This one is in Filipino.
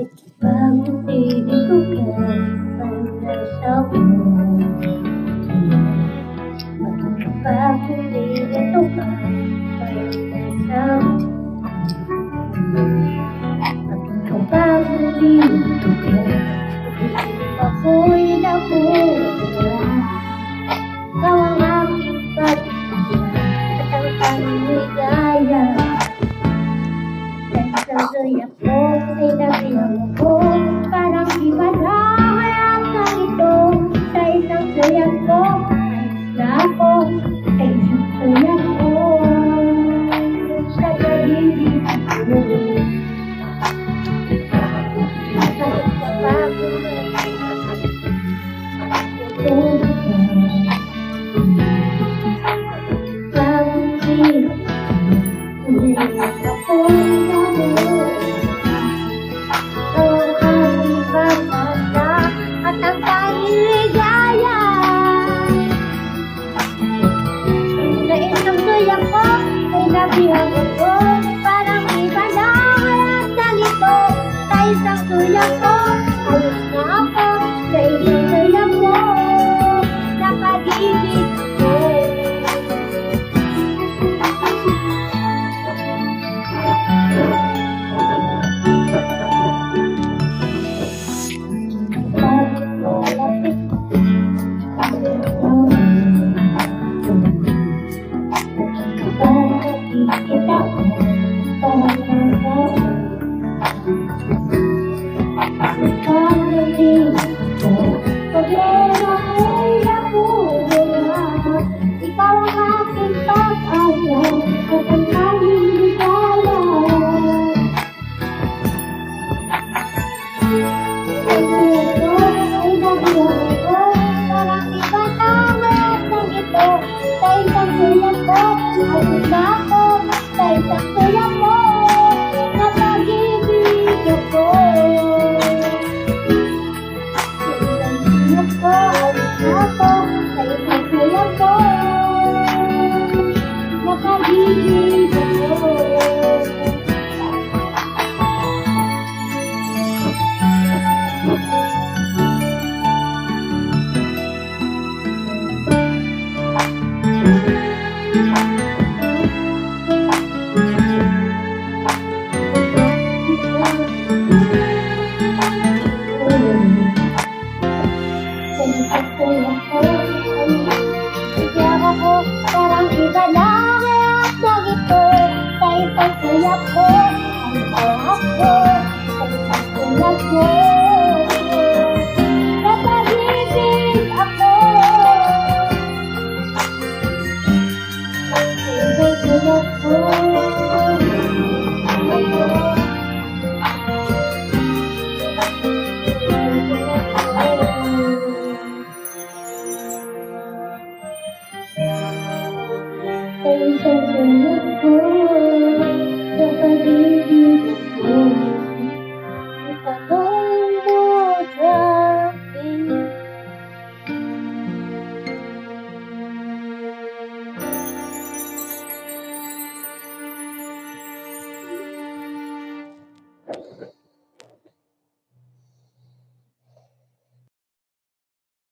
Bagong ito kaya nasa buhay. Bagong ito kaya nasa buhay. Bagong ito kaya ako'y nabuhay. Ikaw ang aking pag-ibig at ang pangligaya. Sa'yo'y ako ay nabilang ko, parang di ba na kaya ganito. Sa isang sayak ko, ayos na ako. Sa isang sayak ko, sa paligid ko. Bakit ka ba nabihan ako, parang iba na kaya ganito. Sa isang tulak ko, ayos na ako. Sa isang tulak ko, nakagigit ko. Ikaw ang aking pag-asa at ang aming ligaya. Ito ay nabihan ko, parang iba na ngayon ng ito. Sa isang tulad ko, ayos na ako. Sa isang tulad ko, napag-ibig ako. Parang iba na kaya ganito. Sa isang tulak ko, ang sarap ko. Sa isang tulak ko, napag-ibig ako. Sa isang tulak ko.